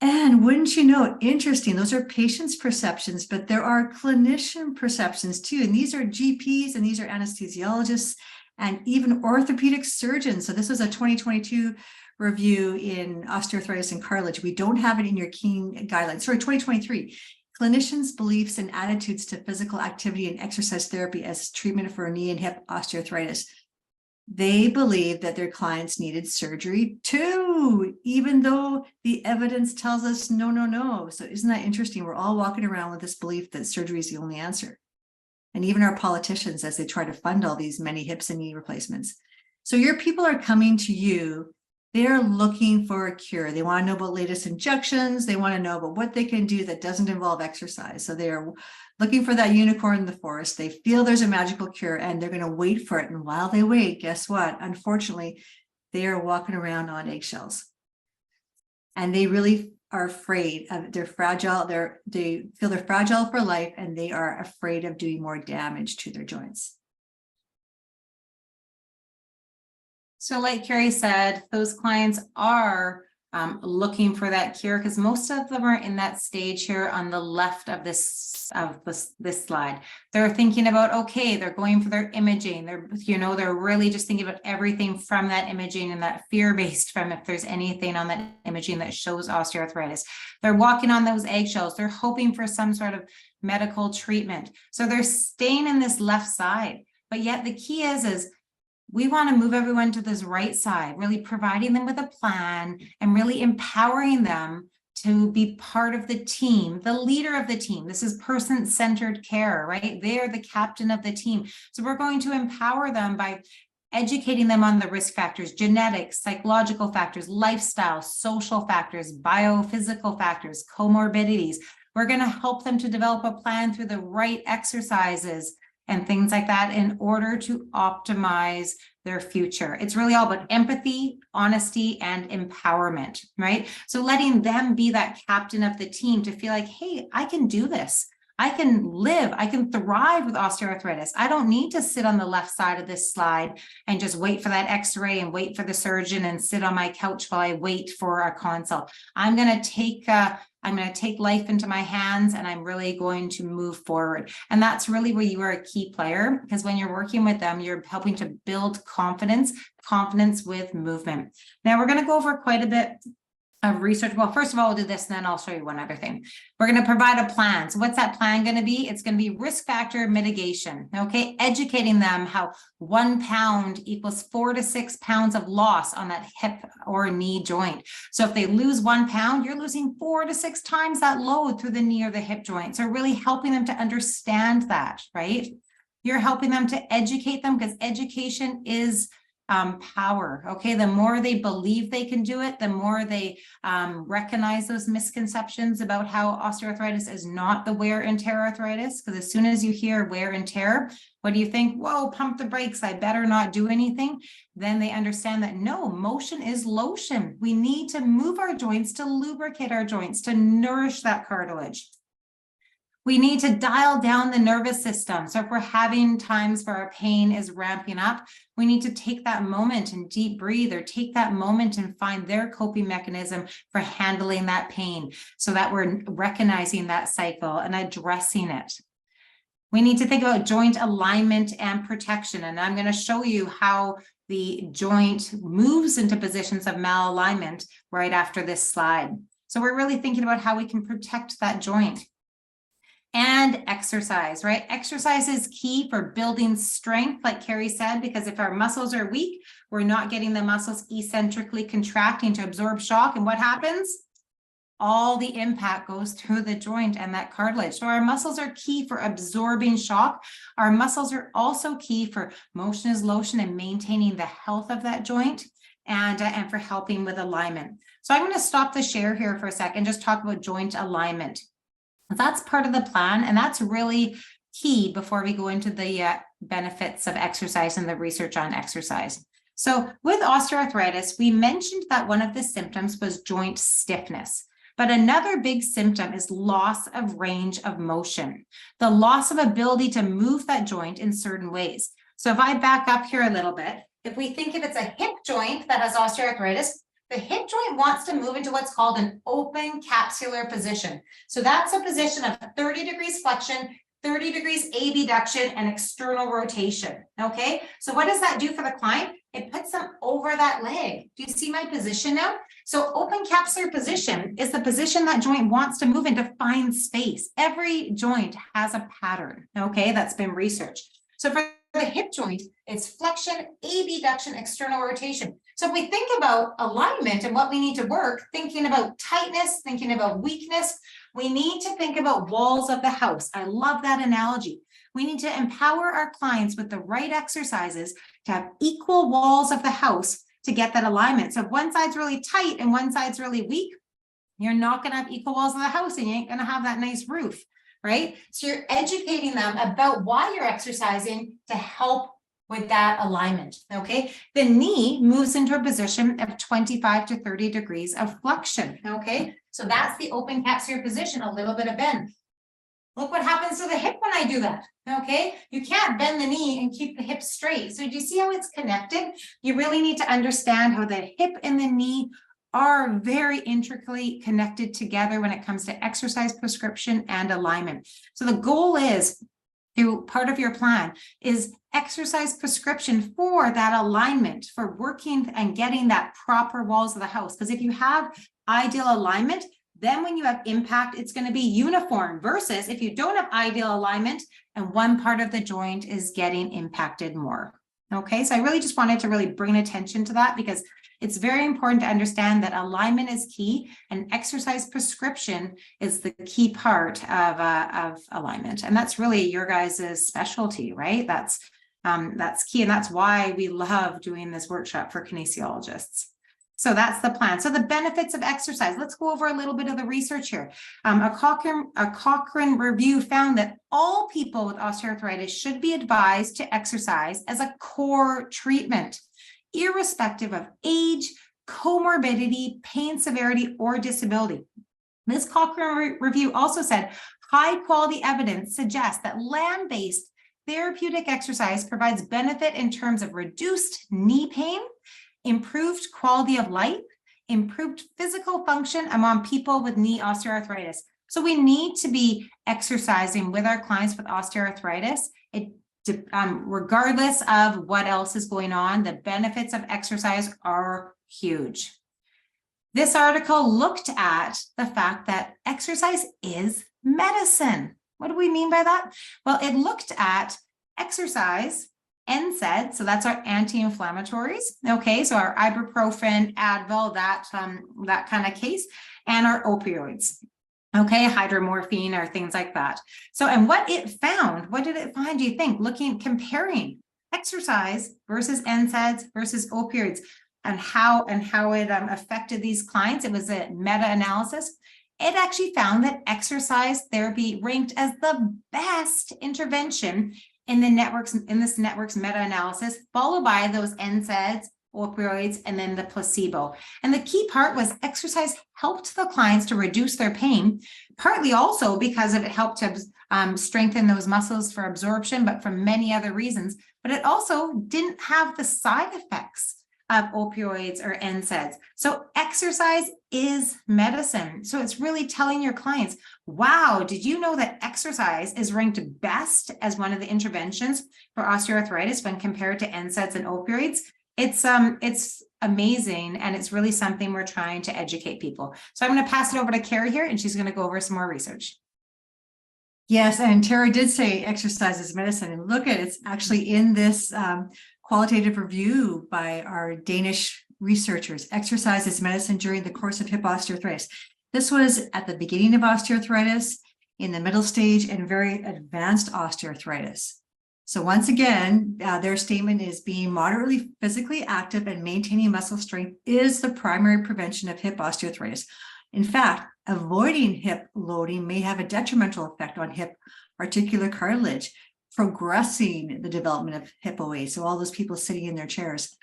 And wouldn't you know, interesting, those are patients' perceptions, but there are clinician perceptions too. And these are GPs and these are anesthesiologists and even orthopedic surgeons. So this was a 2022 review in osteoarthritis and cartilage. We don't have it in your Keene guidelines. Sorry, 2023. Clinicians' beliefs and attitudes to physical activity and exercise therapy as treatment for knee and hip osteoarthritis. They believe that their clients needed surgery too, even though the evidence tells us no, no, no. So isn't that interesting? We're all walking around with this belief that surgery is the only answer. And even our politicians, as they try to fund all these many hips and knee replacements. So your people are coming to you. They're looking for a cure. They want to know about latest injections. They want to know about what they can do that doesn't involve exercise. So they're looking for that unicorn in the forest. They feel there's a magical cure and they're going to wait for it. And while they wait, guess what? Unfortunately, they are walking around on eggshells. And they really are afraid of, they're fragile. They feel they're fragile for life, and they are afraid of doing more damage to their joints. So like Carrie said, those clients are looking for that cure, because most of them are in that stage here on the left of this slide. They're thinking about, okay, they're going for their imaging. They're really just thinking about everything from that imaging, and that fear-based from if there's anything on that imaging that shows osteoarthritis. They're walking on those eggshells. They're hoping for some sort of medical treatment. So they're staying in this left side. But yet the key is we want to move everyone to this right side, really providing them with a plan and really empowering them to be part of the team, the leader of the team. This is person-centered care, right? They're the captain of the team. So we're going to empower them by educating them on the risk factors, genetics, psychological factors, lifestyle, social factors, biophysical factors, comorbidities. We're going to help them to develop a plan through the right exercises and things like that in order to optimize their future. It's really all about empathy, honesty, and empowerment, right? So letting them be that captain of the team to feel like, hey, I can do this. I can live, I can thrive with osteoarthritis. I don't need to sit on the left side of this slide and just wait for that x-ray and wait for the surgeon and sit on my couch while I wait for a consult. I'm going to take life into my hands, and I'm really going to move forward. And that's really where you are a key player, because when you're working with them, you're helping to build confidence with movement. Now we're going to go over quite a bit of research. Well, first of all, we'll do this, and then I'll show you one other thing. We're going to provide a plan. So what's that plan going to be? It's going to be risk factor mitigation. Okay. Educating them how 1 pound equals 4 to 6 pounds of loss on that hip or knee joint. So if they lose 1 pound, you're losing 4 to 6 times that load through the knee or the hip joint. So really helping them to understand that, right? You're helping them to educate them, because education is power. Okay. The more they believe they can do it, the more they recognize those misconceptions about how osteoarthritis is not the wear and tear arthritis. Because as soon as you hear wear and tear, what do you think? Whoa, pump the brakes. I better not do anything. Then they understand that no, motion is lotion. We need to move our joints, to lubricate our joints, to nourish that cartilage. We need to dial down the nervous system. So if we're having times where our pain is ramping up, we need to take that moment and deep breathe, or take that moment and find their coping mechanism for handling that pain, so that we're recognizing that cycle and addressing it. We need to think about joint alignment and protection. And I'm going to show you how the joint moves into positions of malalignment right after this slide. So we're really thinking about how we can protect that joint. And exercise, right? Exercise is key for building strength, like Carrie said, because if our muscles are weak, we're not getting the muscles eccentrically contracting to absorb shock. And what happens? All the impact goes through the joint and that cartilage. So our muscles are key for absorbing shock. Our muscles are also key for motion is lotion and maintaining the health of that joint, and for helping with alignment. So I'm going to stop the share here for a second, just talk about joint alignment. That's part of the plan, and that's really key before we go into the benefits of exercise and the research on exercise. So with osteoarthritis, we mentioned that one of the symptoms was joint stiffness, but another big symptom is loss of range of motion, the loss of ability to move that joint in certain ways. So if I back up here a little bit, if we think if it's a hip joint that has osteoarthritis, the hip joint wants to move into what's called an open capsular position. So that's a position of 30 degrees flexion, 30 degrees abduction and external rotation. Okay, so what does that do for the client? It puts them over that leg. Do you see my position now? So open capsular position is the position that joint wants to move in to find space. Every joint has a pattern, okay, that's been researched. So for the hip joint, it's flexion, abduction, external rotation. So if we think about alignment and what we need to work, thinking about tightness, thinking about weakness, we need to think about walls of the house. I love that analogy. We need to empower our clients with the right exercises to have equal walls of the house to get that alignment. So if one side's really tight and one side's really weak, you're not going to have equal walls of the house and you ain't going to have that nice roof, right? So you're educating them about why you're exercising to help with that alignment, okay? The knee moves into a position of 25 to 30 degrees of flexion, okay? So that's the open capsular position, a little bit of bend. Look what happens to the hip when I do that, okay? You can't bend the knee and keep the hip straight. So do you see how it's connected? You really need to understand how the hip and the knee are very intricately connected together when it comes to exercise prescription and alignment. So the goal is, through part of your plan, is exercise prescription for that alignment, for working and getting that proper walls of the house. Because if you have ideal alignment, then when you have impact, it's going to be uniform, versus if you don't have ideal alignment and one part of the joint is getting impacted more. Okay, so I really just wanted to really bring attention to that, because it's very important to understand that alignment is key and exercise prescription is the key part of alignment. And that's really your guys' specialty, right? That's key. And that's why we love doing this workshop for kinesiologists. So that's the plan. So the benefits of exercise. Let's go over a little bit of the research here. A Cochrane review found that all people with osteoarthritis should be advised to exercise as a core treatment, irrespective of age, comorbidity, pain severity, or disability. This Cochrane review also said high quality evidence suggests that land-based therapeutic exercise provides benefit in terms of reduced knee pain, improved quality of life, improved physical function among people with knee osteoarthritis. So we need to be exercising with our clients with osteoarthritis. Regardless of what else is going on, the benefits of exercise are huge. This article looked at the fact that exercise is medicine. What do we mean by that? Well, it looked at exercise, NSAIDs, so that's our anti-inflammatories. Okay, so our ibuprofen, Advil, that kind of case, and our opioids. Okay, hydromorphine or things like that. So, and what it found, what did it find, do you think? Comparing exercise versus NSAIDs versus opioids and how it affected these clients. It was a meta-analysis. It actually found that exercise therapy ranked as the best intervention in this network's meta-analysis, followed by those NSAIDs, opioids, and then the placebo. And the key part was exercise helped the clients to reduce their pain, partly also because it helped to strengthen those muscles for absorption, but for many other reasons. But it also didn't have the side effects of opioids or NSAIDs. So exercise is medicine. So it's really telling your clients, wow, did you know that exercise is ranked best as one of the interventions for osteoarthritis when compared to NSAIDs and opioids? It's amazing, and it's really something we're trying to educate people. So I'm going to pass it over to Carrie here, and she's going to go over some more research. Yes, and Tara did say exercise is medicine, and look at it's actually in this qualitative review by our Danish researchers. Exercise is medicine during the course of hip osteoarthritis. This was at the beginning of osteoarthritis, in the middle stage, and very advanced osteoarthritis. So once again, their statement is being moderately physically active and maintaining muscle strength is the primary prevention of hip osteoarthritis. In fact, avoiding hip loading may have a detrimental effect on hip articular cartilage, progressing the development of hip OA. So all those people sitting in their chairs.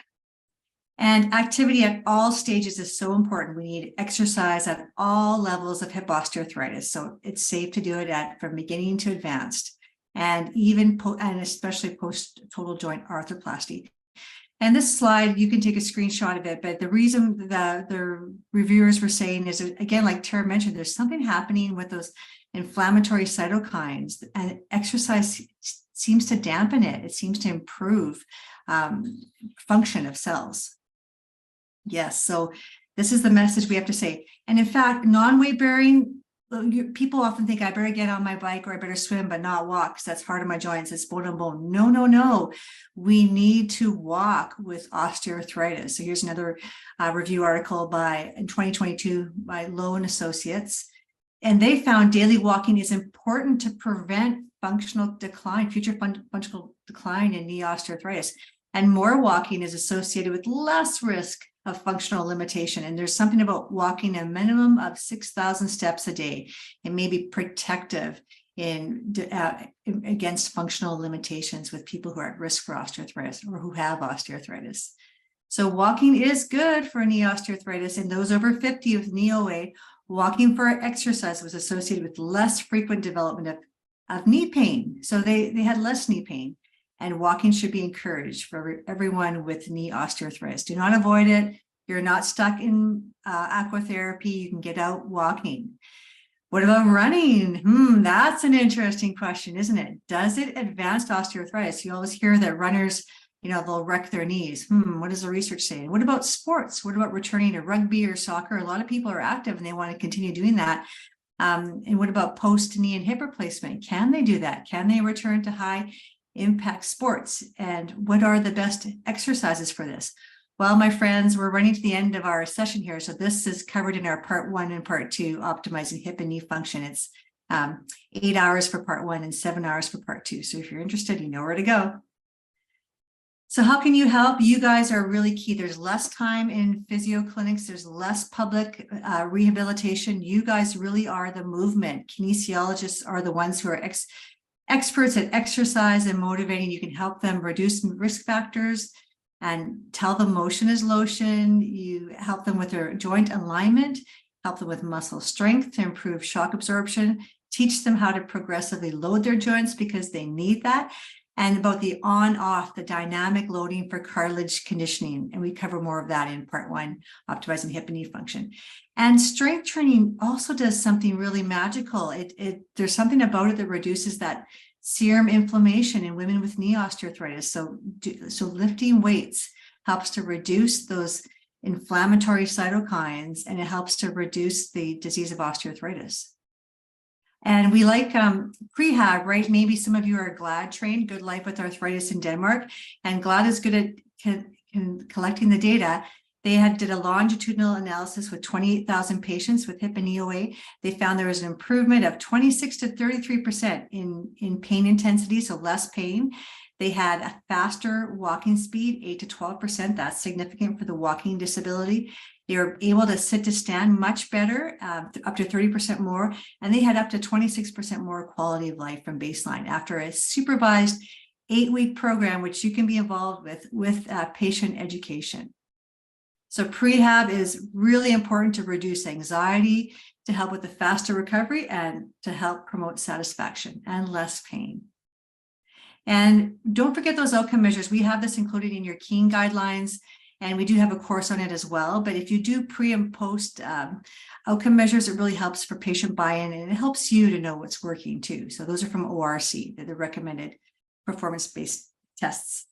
And activity at all stages is so important. We need exercise at all levels of hip osteoarthritis. So it's safe to do it from beginning to advanced, and even and especially post total joint arthroplasty. And this slide, you can take a screenshot of it, but the reason that the reviewers were saying is, again, like Tara mentioned, there's something happening with those inflammatory cytokines, and exercise seems to dampen it. It seems to improve function of cells. Yes, so this is the message we have to say. And in fact, non-weight bearing, people often think I better get on my bike or I better swim, but not walk because that's hard on my joints. It's bone on bone. No, no, no. We need to walk with osteoarthritis. So here's another review article in 2022 by Lowe and Associates. And they found daily walking is important to prevent functional decline, future functional decline in knee osteoarthritis. And more walking is associated with less risk of functional limitation. And there's something about walking a minimum of 6,000 steps a day. It may be protective against functional limitations with people who are at risk for osteoarthritis or who have osteoarthritis. So walking is good for knee osteoarthritis. And those over 50 with knee OA, walking for exercise was associated with less frequent development of knee pain. So they had less knee pain. And walking should be encouraged for everyone with knee osteoarthritis. Do not avoid it. You're not stuck in aquatherapy. You can get out walking. What about running? That's an interesting question, isn't it? Does it advance osteoarthritis? You always hear that runners, they'll wreck their knees. What does the research say? What about sports? What about returning to rugby or soccer? A lot of people are active and they want to continue doing that. And what about post-knee and hip replacement? Can they do that? Can they return to high impact sports? And what are the best exercises for this? Well, my friends, we're running to the end of our session here. So this is covered in our part 1 and part 2, optimizing hip and knee function. It's 8 hours for part 1 and 7 hours for part 2. So if you're interested, you know where to go. So how can you help? You guys are really key. There's less time in physio clinics. There's less public rehabilitation. You guys really are the movement. Kinesiologists are the ones who are experts at exercise and motivating. You can help them reduce risk factors and tell them motion is lotion. You help them with their joint alignment, help them with muscle strength to improve shock absorption, teach them how to progressively load their joints because they need that, and about the on-off, the dynamic loading for cartilage conditioning. And we cover more of that in part 1, optimizing hip and knee function. And strength training also does something really magical. There's something about it that reduces that serum inflammation in women with knee osteoarthritis. So lifting weights helps to reduce those inflammatory cytokines, and it helps to reduce the disease of osteoarthritis. And we like prehab, right? Maybe some of you are GLAD trained, Good Life with Arthritis in Denmark, and GLAD is good at collecting the data. They did a longitudinal analysis with 28,000 patients with hip and knee OA. They found there was an improvement of 26 to 33% in pain intensity, so less pain. They had a faster walking speed, 8 to 12%. That's significant for the walking disability. They were able to sit to stand much better, up to 30% more, and they had up to 26% more quality of life from baseline after a supervised 8-week program, which you can be involved with patient education. So prehab is really important to reduce anxiety, to help with the faster recovery, and to help promote satisfaction and less pain. And don't forget those outcome measures. We have this included in your Keen guidelines, and we do have a course on it as well. But if you do pre and post outcome measures, it really helps for patient buy-in, and it helps you to know what's working too. So those are from ORC, they're the recommended performance-based tests.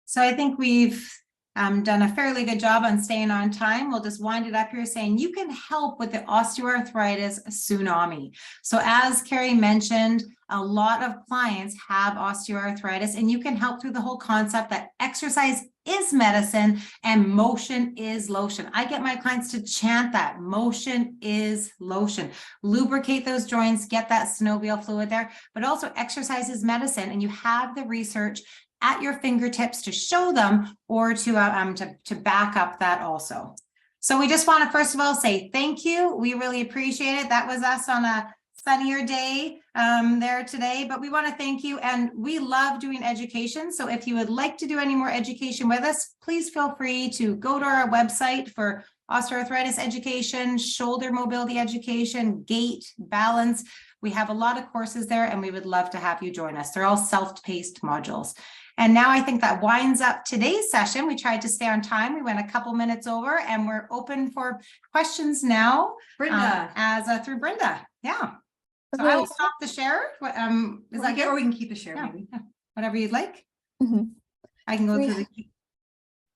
So I think we've done a fairly good job on staying on time. We'll just wind it up here saying you can help with the osteoarthritis tsunami. So as Carrie mentioned, a lot of clients have osteoarthritis, and you can help through the whole concept that exercise is medicine and motion is lotion. I get my clients to chant that motion is lotion. Lubricate those joints, get that synovial fluid there, but also exercise is medicine, and you have the research at your fingertips to show them or to back up that also. So we just want to first of all say thank you. We really appreciate it. That was us on a sunnier day there today, but we want to thank you, and we love doing education. So if you would like to do any more education with us, please feel free to go to our website for osteoarthritis education, shoulder mobility education, gait, balance. We have a lot of courses there, and we would love to have you join us. They're all self-paced modules. And now I think that winds up today's session. We tried to stay on time. We went a couple minutes over, and we're open for questions now. Brenda. Through Brenda. Yeah. So I will stop the share. Is that good? Or we can keep the share, Yeah. maybe. Whatever you'd like. Mhm. I can go through the.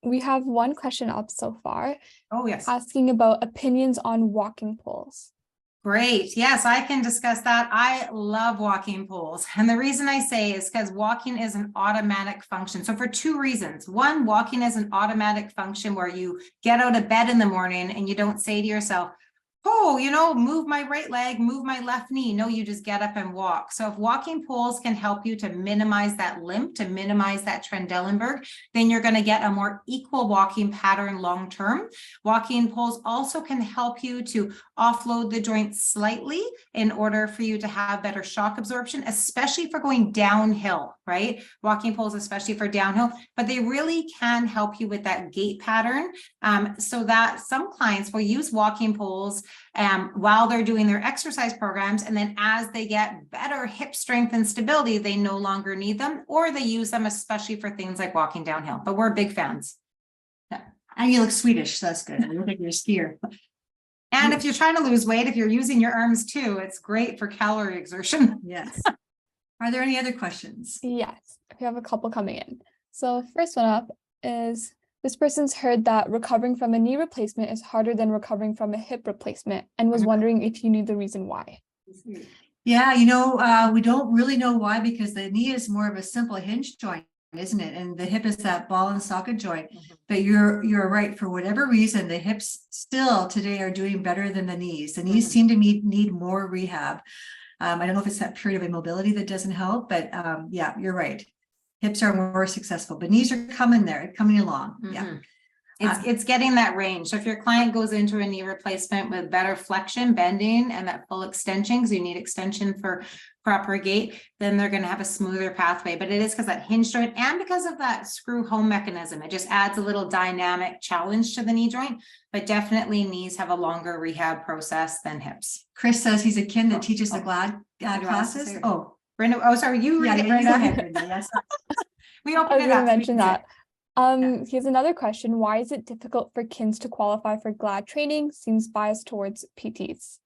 We have one question up so far, Oh, yes. asking about opinions on walking poles. Great. Yes, I can discuss that. I love walking poles. And the reason I say is because walking is an automatic function. So for two reasons. One, walking is an automatic function where you get out of bed in the morning and you don't say to yourself, oh, move my right leg, move my left knee. No, you just get up and walk. So if walking poles can help you to minimize that limp, to minimize that Trendelenburg, then you're going to get a more equal walking pattern long term. Walking poles also can help you to offload the joint slightly in order for you to have better shock absorption, especially for going downhill, right? Walking poles, especially for downhill, but they really can help you with that gait pattern. So that some clients will use walking poles while they're doing their exercise programs. And then as they get better hip strength and stability, they no longer need them, or they use them, especially for things like walking downhill. But we're big fans. Yeah. And you look Swedish, so that's good. You look like you're a skier. And if you're trying to lose weight, if you're using your arms too, it's great for calorie exertion. Yes. Are there any other questions? Yes, we have a couple coming in. So first one up is, this person's heard that recovering from a knee replacement is harder than recovering from a hip replacement, and was wondering if you knew the reason why. Yeah, we don't really know why, because the knee is more of a simple hinge joint, isn't it? And the hip is that ball and socket joint. But you're right. For whatever reason, the hips still today are doing better than the knees. The knees seem to need more rehab. I don't know if it's that period of immobility that doesn't help, but yeah, you're right. Hips are more successful, but knees are coming along. Yeah. It's getting that range. So if your client goes into a knee replacement with better flexion, bending, and that full extension, because you need extension for proper gait, then they're going to have a smoother pathway. But it is because that hinge joint, and because of that screw home mechanism, it just adds a little dynamic challenge to the knee joint. But definitely knees have a longer rehab process than hips. Chris says he's a kid that teaches the GLAD classes. Oh, Brenda, oh, sorry, you read it, Brenda. Go ahead, Brenda. Yes. We I opened was it going up. to mention that. Here's another question. Why is it difficult for KINs to qualify for GLAD training? Seems biased towards PTs.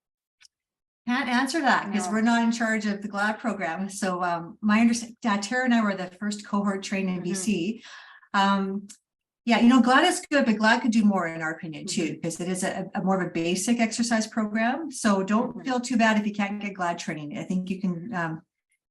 Can't answer that because we're not in charge of the GLAD program. So my understanding, Tara and I were the first cohort trained in BC. Yeah, GLAD is good, but GLAD could do more in our opinion too, because it is a more of a basic exercise program. So don't feel too bad if you can't get GLAD training. I think you can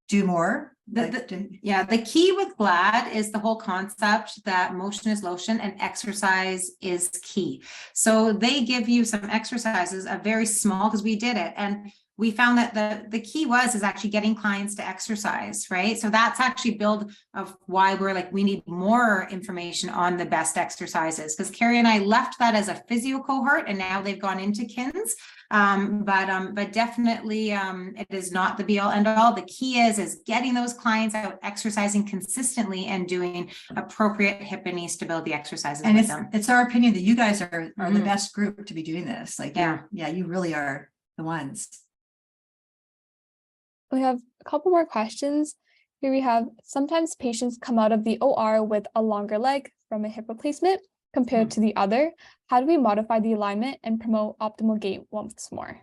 do more. The key with GLAD is the whole concept that motion is lotion and exercise is key. So they give you some exercises, a very small, because we did it, and we found that the key is actually getting clients to exercise, right? So that's actually build of why we're like, we need more information on the best exercises, because Carrie and I left that as a physio cohort and now they've gone into KINs. But definitely it is not the be all end all. The key is getting those clients out exercising consistently and doing appropriate hip and knee stability exercises and with them. It's our opinion that you guys are the best group to be doing this. Like, yeah, you really are the ones. We have a couple more questions. Here we have, sometimes patients come out of the OR with a longer leg from a hip replacement compared to the other. How do we modify the alignment and promote optimal gait once more?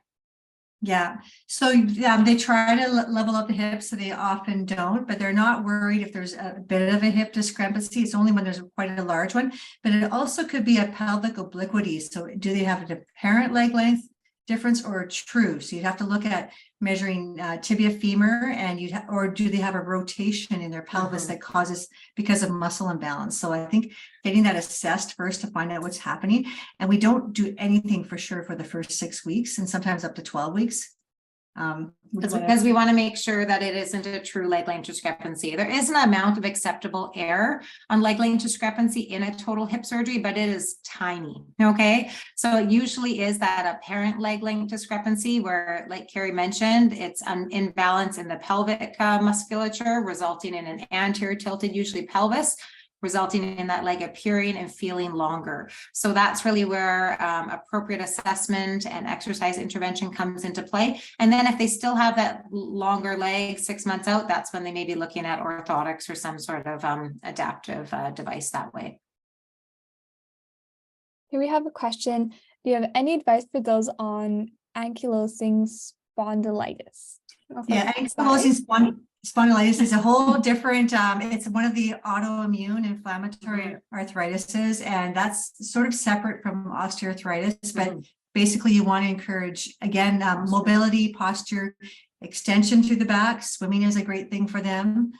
Yeah, so they try to level up the hips, so they often don't, but they're not worried if there's a bit of a hip discrepancy. It's only when there's quite a large one, but it also could be a pelvic obliquity. So do they have an apparent leg length difference or true? So you'd have to look at measuring tibia femur, and or do they have a rotation in their pelvis that causes because of muscle imbalance? So I think getting that assessed first to find out what's happening. And we don't do anything for sure for the first 6 weeks, and sometimes up to 12 weeks. Because we want to make sure that it isn't a true leg length discrepancy. There is an amount of acceptable error on leg length discrepancy in a total hip surgery, but it is tiny. Okay, so it usually is that apparent leg length discrepancy where, like Carrie mentioned, it's an imbalance in the pelvic musculature, resulting in an anterior tilted, usually pelvis, resulting in that leg appearing and feeling longer. So that's really where appropriate assessment and exercise intervention comes into play. And then if they still have that longer leg 6 months out, that's when they may be looking at orthotics or some sort of adaptive device that way. Here we have a question. Do you have any advice for those on ankylosing spondylitis? Yeah, ankylosing spondylitis is a whole different, it's one of the autoimmune inflammatory arthritises, and that's sort of separate from osteoarthritis, but basically you want to encourage, again, mobility, posture, extension through the back. Swimming is a great thing for them.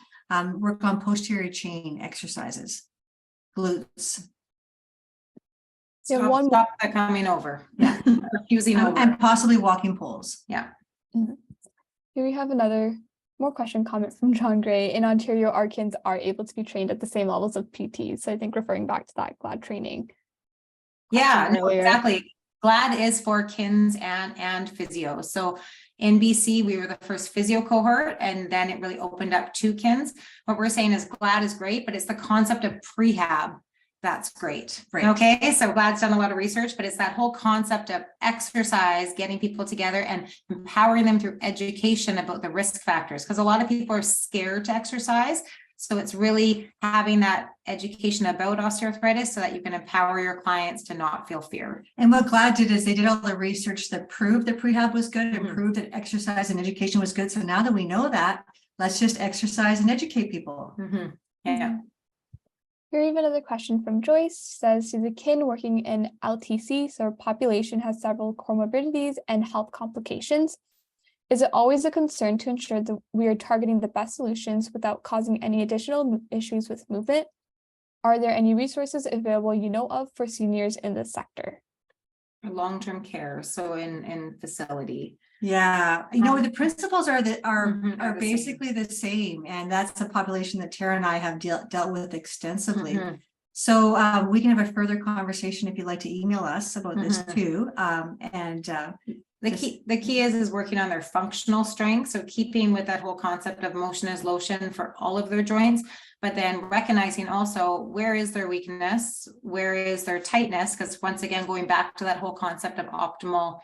Work on posterior chain exercises, glutes. Stop that coming over. Yeah. Refusing over. And possibly walking poles. Yeah. Here we have another more comment from John Gray. In Ontario, our kids are able to be trained at the same levels of PT. So I think referring back to that GLAD training. Yeah, no, exactly. GLAD is for KINS and physio. So in BC, we were the first physio cohort, and then it really opened up to KINS. What we're saying is GLAD is great, but it's the concept of prehab that's great. Right. Okay, so GLAD's done a lot of research, but it's that whole concept of exercise, getting people together and empowering them through education about the risk factors, because a lot of people are scared to exercise. So it's really having that education about osteoarthritis so that you can empower your clients to not feel fear. And what GLAD did is they did all the research that proved that prehab was good and proved that exercise and education was good. So now that we know that, let's just exercise and educate people. Yeah. Here we have another question from Joyce. Says she's a kin working in LTC, so her population has several comorbidities and health complications. Is it always a concern to ensure that we are targeting the best solutions without causing any additional issues with movement? Are there any resources available you know of for seniors in this sector? Long-term care, so in facility. Yeah, you know, the principles are basically the same, and that's a population that Tara and I have dealt with extensively. So we can have a further conversation if you'd like to email us about this too. The key is working on their functional strength. So keeping with that whole concept of motion is lotion for all of their joints, but then recognizing also where is their weakness, where is their tightness, because once again, going back to that whole concept of optimal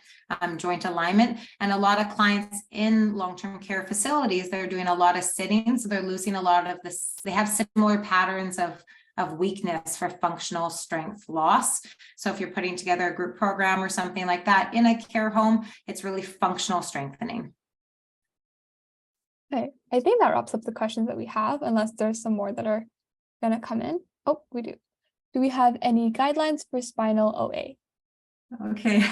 joint alignment. And a lot of clients in long-term care facilities, they're doing a lot of sitting. So they're losing a lot of this. They have similar patterns of weakness for functional strength loss. So if you're putting together a group program or something like that in a care home, it's really functional strengthening. Okay, I think that wraps up the questions that we have, unless there's some more that are going to come in. Oh, we do. Do we have any guidelines for spinal OA? Okay.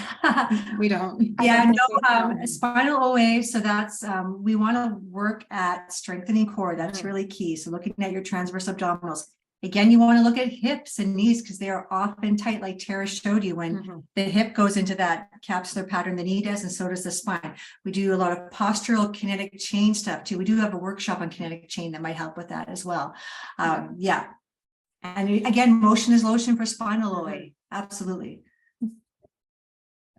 We don't. Yeah, no, spinal OA. So that's, we want to work at strengthening core. That's really key. So looking at your transverse abdominals. Again, you want to look at hips and knees because they are often tight, like Tara showed you. When the hip goes into that capsular pattern, the knee does, and so does the spine. We do a lot of postural kinetic chain stuff too. We do have a workshop on kinetic chain that might help with that as well. Yeah. And again, motion is lotion for spinal OA. Absolutely.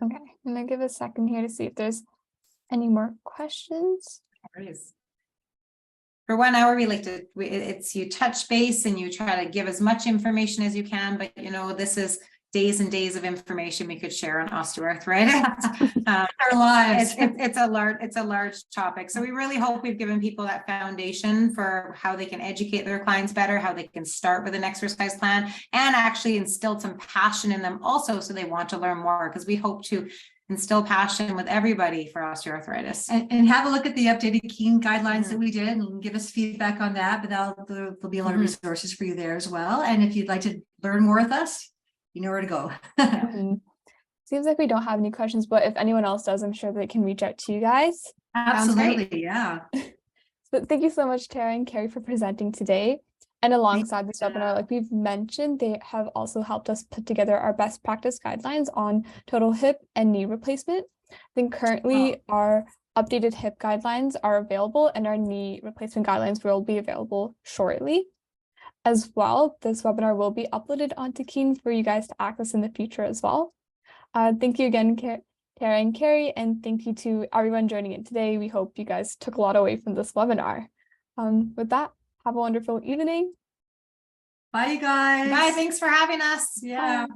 Okay, I'm going to give a second here to see if there's any more questions. There is. For 1 hour, we like to, it's you touch base and you try to give as much information as you can, but you know, this is days and days of information we could share on osteoarthritis. Our lives. It's a large topic. So we really hope we've given people that foundation for how they can educate their clients better, how they can start with an exercise plan, and actually instilled some passion in them also, so they want to learn more, because we hope to instill passion with everybody for osteoarthritis. And have a look at the updated KEEN guidelines that we did and give us feedback on that, but there'll be a lot of resources for you there as well. And if you'd like to learn more with us, you know where to go. Seems like we don't have any questions, but if anyone else does, I'm sure they can reach out to you guys. Absolutely, yeah. So thank you so much, Tara and Carrie, for presenting today. And alongside this webinar, like we've mentioned, they have also helped us put together our best practice guidelines on total hip and knee replacement. I think currently our updated hip guidelines are available and our knee replacement guidelines will be available shortly. As well, this webinar will be uploaded onto KEEN for you guys to access in the future as well. Thank you again, Tara and Carrie, and thank you to everyone joining in today. We hope you guys took a lot away from this webinar. With that, have a wonderful evening. Bye, you guys. Bye, thanks for having us. Yeah. Bye.